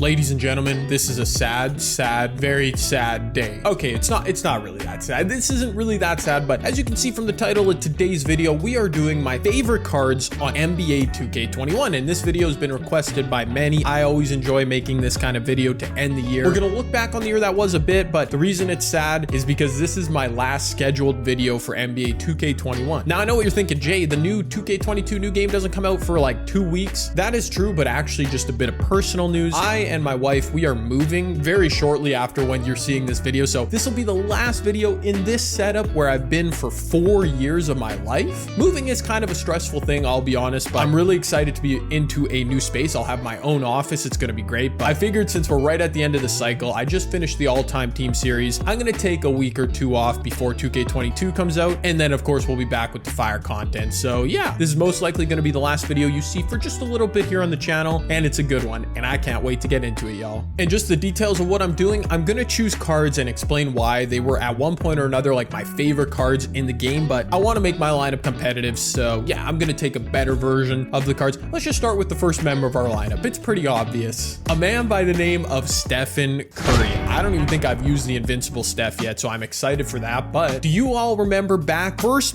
Ladies and gentlemen, this is a sad, very sad day. Okay, it's not really that sad. This isn't really that sad, but as you can see from the title of today's video, we are doing my favorite cards on NBA 2K21, and this video has been requested by many. I always enjoy making this kind of video to end the year. We're gonna look back on the year that was a bit, but the reason it's sad is because this is my last scheduled video for NBA 2K21. Now, I know what you're thinking, Jay, the new 2K22 new game doesn't come out for like 2 weeks. That is true, but actually just a bit of personal news. I and my wife, we are moving very shortly after when you're seeing this video. So this will be the last video in this setup where I've been for 4 years of my life. Moving is kind of a stressful thing, I'll be honest, but I'm really excited to be into a new space. I'll have my own office. It's going to be great. But I figured since we're right at the end of the cycle, I just finished the all-time team series. I'm going to take a week or two off before 2K22 comes out. And then of course we'll be back with the fire content. So yeah, this is most likely going to be the last video you see for just a little bit here on the channel. And it's a good one. And I can't wait to get into it, y'all. And just the details of what I'm doing, I'm gonna choose cards and explain why they were at one point or another like my favorite cards in the game, but I want to make my lineup competitive, so yeah, I'm gonna take a better version of the cards. Let's just start with the first member of our lineup. It's pretty obvious. A man by the name of Stephen Curry. I don't even think I've used the Invincible Steph yet, so I'm excited for that. But do you all remember back first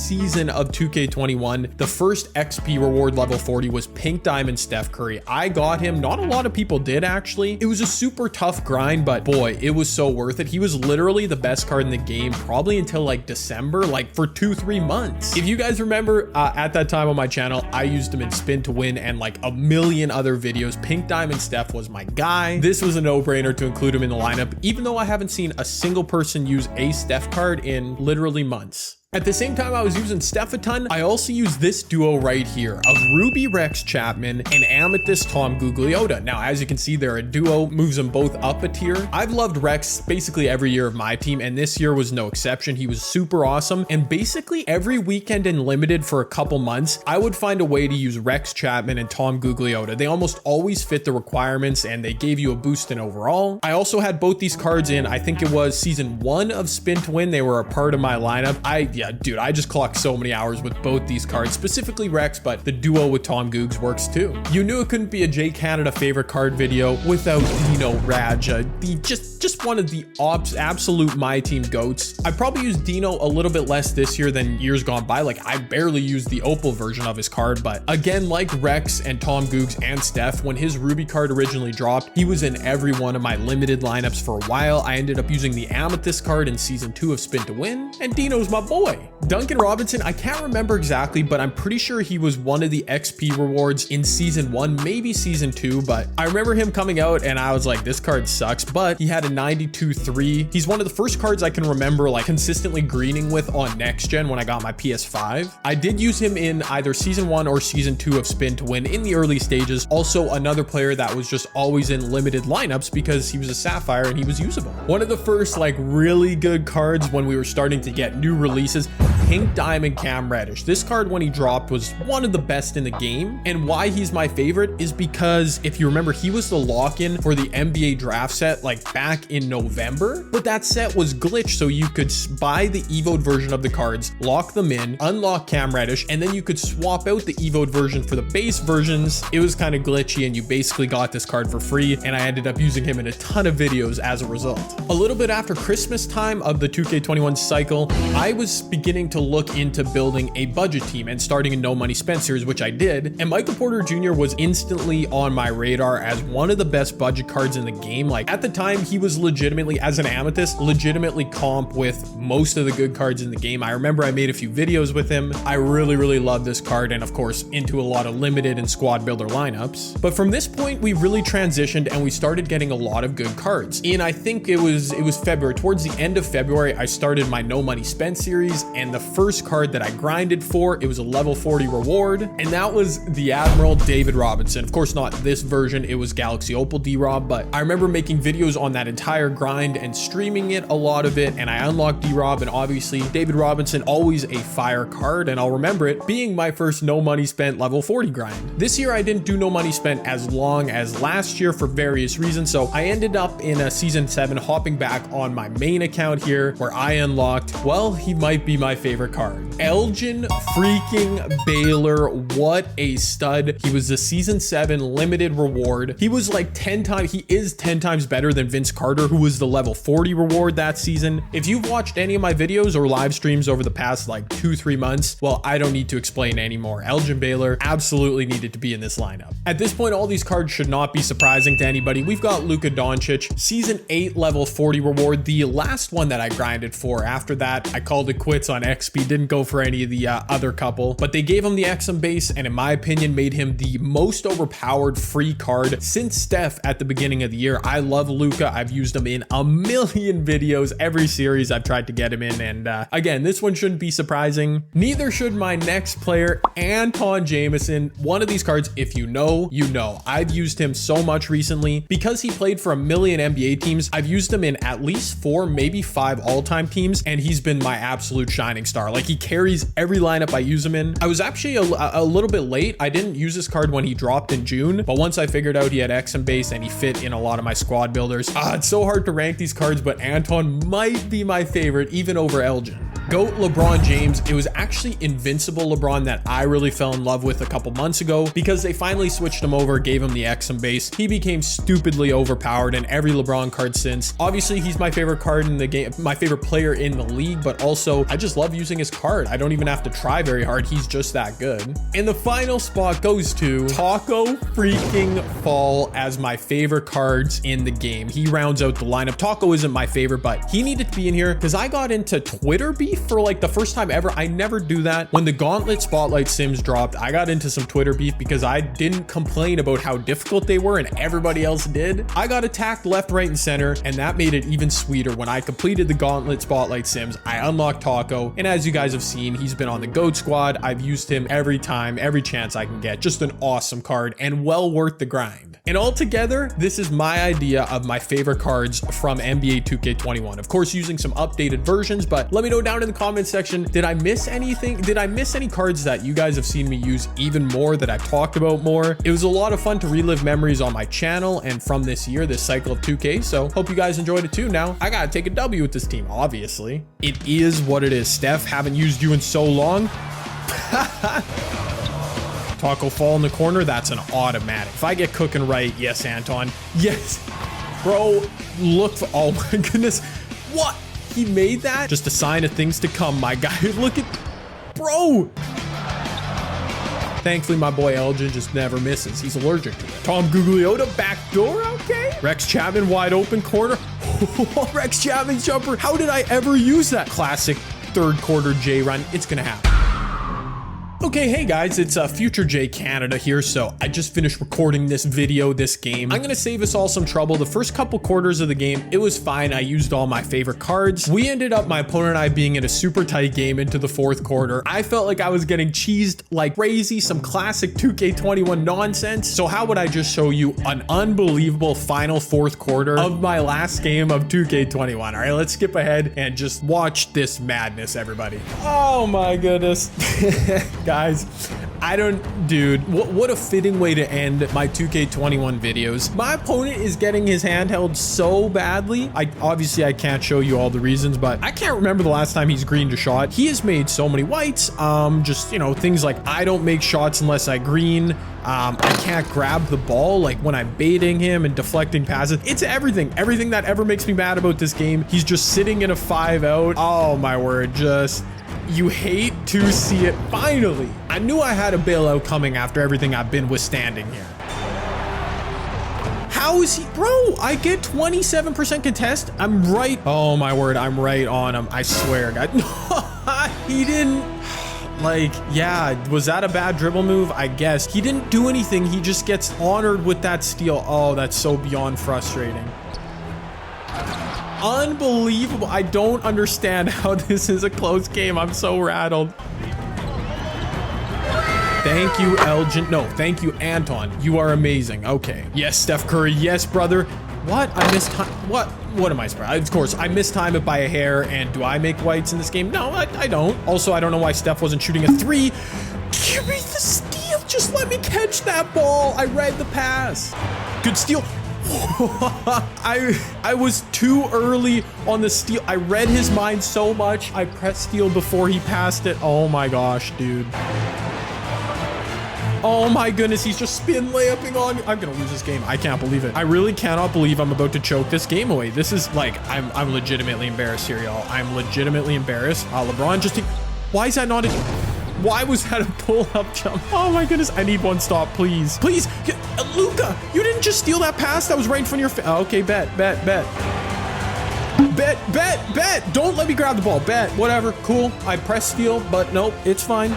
season of 2K21, the first XP reward level 40 was Pink Diamond Steph Curry. I got him. Not a lot of people did actually. It was a super tough grind, but boy, it was so worth it. He was literally the best card in the game probably until like December, like for 2-3 months. If you guys remember, at that time on my channel, I used him in Spin to Win and like a million other videos. Pink Diamond Steph was my guy. This was a no-brainer to include him in the lineup, even though I haven't seen a single person use a Steph card in literally months. At the same time I was using Steph a ton, I also used this duo right here of Ruby Rex Chapman and Amethyst Tom Gugliotta. Now, as you can see, they're a duo, moves them both up a tier. I've loved Rex basically every year of my team, and this year was no exception. He was super awesome, and basically every weekend in Limited for a couple months, I would find a way to use Rex Chapman and Tom Gugliotta. They almost always fit the requirements, and they gave you a boost in overall. I also had both these cards in, I think it was season 1 of Spin to Win. They were a part of my lineup. Yeah, dude, I just clocked so many hours with both these cards, specifically Rex, but the duo with Tom Googs works too. You knew it couldn't be a J Canada favorite card video without Dino Radja, just one of the absolute My Team goats. I probably used Dino a little bit less this year than years gone by. Like, I barely used the Opal version of his card, but again, like Rex and Tom Googs and Steph, when his Ruby card originally dropped, he was in every one of my limited lineups for a while. I ended up using the Amethyst card in season 2 of Spin to Win, and Dino's my boy. Duncan Robinson, I can't remember exactly, but I'm pretty sure he was one of the XP rewards in season 1, maybe season 2, but I remember him coming out and I was like, this card sucks, but he had a 92-3. He's one of the first cards I can remember like consistently greening with on next gen when I got my PS5. I did use him in either season 1 or season 2 of Spin to Win in the early stages. Also another player that was just always in limited lineups because he was a Sapphire and he was usable. One of the first like really good cards when we were starting to get new releases, Pink Diamond Cam Reddish. This card when he dropped was one of the best in the game, and why he's my favorite is because if you remember, he was the lock-in for the NBA draft set like back in November, but that set was glitched, so you could buy the evoed version of the cards, lock them in, unlock Cam Reddish, and then you could swap out the evoed version for the base versions. It was kind of glitchy and you basically got this card for free, and I ended up using him in a ton of videos as a result. A little bit after Christmas time of the 2K21 cycle, I was beginning to look into building a budget team and starting a no money spent series, which I did, and Michael Porter Jr. was instantly on my radar as one of the best budget cards in the game. Like, at the time, he was legitimately, as an Amethyst, legitimately comp with most of the good cards in the game. I remember I made a few videos with him. I really loved this card, and of course into a lot of limited and squad builder lineups. But from this point, we really transitioned and we started getting a lot of good cards. I think it was February. Towards the end of February, I started my no money spent series, and the first card that I grinded for, it was a level 40 reward, and that was the Admiral David Robinson. Of course, not this version, it was Galaxy Opal D-Rob, but I remember making videos on that entire grind and streaming it, a lot of it, and I unlocked D-Rob, and obviously David Robinson, always a fire card, and I'll remember it being my first no money spent level 40 grind. This year I didn't do no money spent as long as last year for various reasons, so I ended up in a season 7 hopping back on my main account here where I unlocked, well, he might might be my favorite card. Elgin freaking Baylor. What a stud. He was the season 7 limited reward. He was like 10 times, he is 10 times better than Vince Carter, who was the level 40 reward that season. If you've watched any of my videos or live streams over the past like 2-3 months, well, I don't need to explain anymore. Elgin Baylor absolutely needed to be in this lineup. At this point, all these cards should not be surprising to anybody. We've got Luka Doncic, season 8 level 40 reward, the last one that I grinded for. After that, I called it quits on XP, didn't go for any of the other couple, but they gave him the XM base and in my opinion made him the most overpowered free card since Steph at the beginning of the year. I love Luka. I've used him in a million videos, every series I've tried to get him in, and again, this one shouldn't be surprising. Neither should my next player, Anton Jameson. One of these cards, if you know, you know. I've used him so much recently because he played for a million NBA teams. I've used him in at least 4, maybe 5 all-time teams, and he's been my absolute shining star. Like, he carries every lineup I use him in. I was actually a little bit late. I didn't use this card when he dropped in June, but once I figured out he had XM base and he fit in a lot of my squad builders, it's so hard to rank these cards, but Anton might be my favorite, even over Elgin. GOAT LeBron James. It was actually Invincible LeBron that I really fell in love with a couple months ago because they finally switched him over, gave him the XM base. He became stupidly overpowered in every LeBron card since. Obviously, he's my favorite card in the game, my favorite player in the league, but also I just love using his card. I don't even have to try very hard. He's just that good. And the final spot goes to Taco freaking Fall as my favorite cards in the game. He rounds out the lineup. Taco isn't my favorite, but he needed to be in here because I got into Twitter beef for like the first time ever. I never do that. When the Gauntlet Spotlight Sims dropped, I got into some Twitter beef because I didn't complain about how difficult they were and everybody else did. I got attacked left, right, and center, and that made it even sweeter. When I completed the Gauntlet Spotlight Sims, I unlocked Taco, and as you guys have seen, he's been on the GOAT squad. I've used him every time, every chance I can get. Just an awesome card and well worth the grind. And altogether, this is my idea of my favorite cards from NBA 2K21. Of course, using some updated versions, but let me know down in the comment section, did I miss anything? Did I miss any cards that you guys have seen me use even more, that I've talked about more? It was a lot of fun to relive memories on my channel and from this year, this cycle of 2K, so hope you guys enjoyed it too. Now, I gotta take a W with this team, obviously. It is what it is. Steph, haven't used you in so long. Taco Fall in the corner, that's an automatic. If I get cooking right, yes, Anton. Yes. Bro, look for, oh my goodness. What? He made that? Just a sign of things to come, my guy. Look at, bro. Thankfully, my boy Elgin just never misses. He's allergic to it. Tom Gugliotta, backdoor, okay. Rex Chapman, wide open corner. Rex Chapman jumper. How did I ever use that? Classic third quarter J run. It's gonna happen. Okay, hey guys, it's Future J Canada here. So I just finished recording this video, this game. I'm gonna save us all some trouble. The first couple quarters of the game, it was fine. I used all my favorite cards. We ended up, my opponent and I, being in a super tight game into the fourth quarter. I felt like I was getting cheesed like crazy, some classic 2K21 nonsense. So how would I just show you an unbelievable final fourth quarter of my last game of 2K21? All right, let's skip ahead and just watch this madness, everybody. Oh my goodness. Guys, I don't, dude, what a fitting way to end my 2K21 videos. My opponent is getting his hand held so badly. Obviously I can't show you all the reasons, but I can't remember the last time he's greened a shot. He has made so many whites. Just, you know, things like I don't make shots unless I green. I can't grab the ball like when I'm baiting him and deflecting passes. It's everything that ever makes me mad about this game. He's just sitting in a 5-out. Oh my word, just, you hate to see it. Finally, I knew I had a bailout coming after everything I've been withstanding here. How is he, bro? I get 27% contest. I'm right. Oh my word, I'm right on him. I swear, guys. He didn't. Like, yeah, was that a bad dribble move? I guess. He didn't do anything. He just gets honored with that steal. Oh, that's so beyond frustrating. Unbelievable. I don't understand how this is a close game. I'm so rattled. Thank you, Elgin. No, thank you, Anton. You are amazing. Okay. Yes, Steph Curry. Yes, brother. What? I missed time. What am I surprised? Of course, I missed time it by a hair. And do I make whites in this game? No, I don't. Also, I don't know why Steph wasn't shooting a 3. Give me the steal. Just let me catch that ball. I read the pass. Good steal. I was too early on the steal. I read his mind so much. I pressed steal before he passed it. Oh my gosh, dude. Oh my goodness, he's just spin layupping on me. I'm gonna lose this game. I can't believe it. I really cannot believe I'm about to choke this game away. This is like, I'm legitimately embarrassed here, y'all. I'm legitimately embarrassed. LeBron just why is that not a... Why was that a pull-up jump? Oh my goodness, I need one stop, please. Please, Luka, you didn't just steal that pass that was right in front of your face. Okay, bet. Don't let me grab the ball. Bet, whatever, cool. I press steal, but nope, it's fine.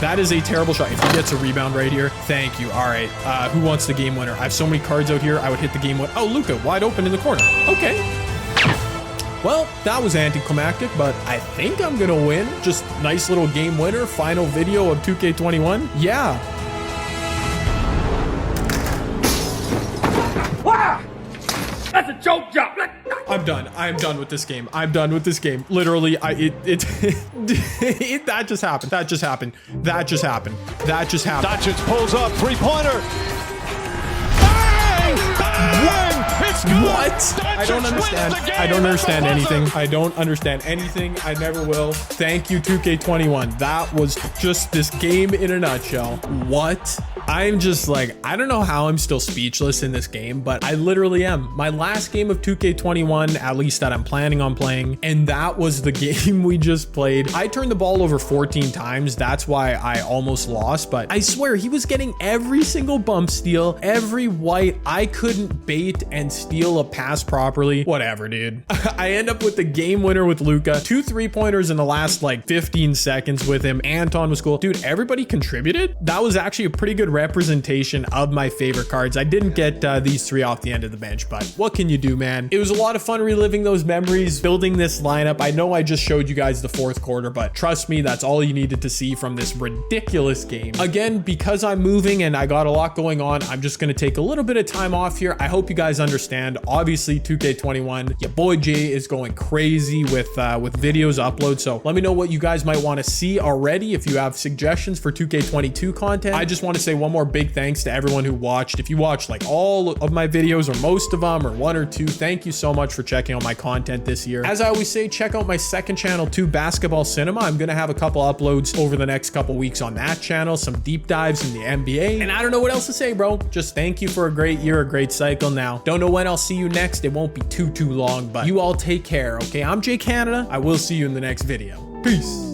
That is a terrible shot. If he gets a rebound right here, thank you. All right, who wants the game winner? I have so many cards out here. I would hit the game winner. Oh, Luka, wide open in the corner. Okay. Well, that was anticlimactic, but I think I'm gonna win. Just nice little game winner, final video of 2K21. Yeah. Wow! That's a joke job. I'm done. I'm done with this game. I'm done with this game. Literally, that just happened. That just happened. Doncic pulls up, three-pointer. Bang! Bang! It's good. What? I don't understand. I don't understand anything. I don't understand anything. I never will. Thank you, 2K21. That was just this game in a nutshell. What? I'm just like, I don't know how I'm still speechless in this game, but I literally am. My last game of 2K21, at least that I'm planning on playing, and that was the game we just played. I turned the ball over 14 times. That's why I almost lost, but I swear he was getting every single bump steal, every white. I couldn't bait and steal a pass properly. Whatever, dude. I end up with the game winner with Luka. 2 3-pointers in the last like 15 seconds with him. Anton was cool. Dude, everybody contributed. That was actually a pretty good representation of my favorite cards. I didn't get these 3 off the end of the bench, but what can you do, man? It was a lot of fun reliving those memories, building this lineup. I know I just showed you guys the 4th quarter, but trust me, that's all you needed to see from this ridiculous game. Again, because I'm moving and I got a lot going on, I'm just going to take a little bit of time off here. I hope you guys understand. Obviously, 2K21, your boy Jay is going crazy with videos upload. So let me know what you guys might want to see already. If you have suggestions for 2K22 content, I just want to say one more big thanks to everyone who watched. If you watched like all of my videos or most of them or 1 or 2, thank you so much for checking out my content this year. As I always say, check out my second channel too, Basketball Cinema. I'm going to have a couple uploads over the next couple weeks on that channel, some deep dives in the NBA. And I don't know what else to say, bro. Just thank you for a great year, a great cycle now. Don't know when I'll see you next. It won't be too long, but you all take care, okay? I'm Jay Canada. I will see you in the next video. Peace.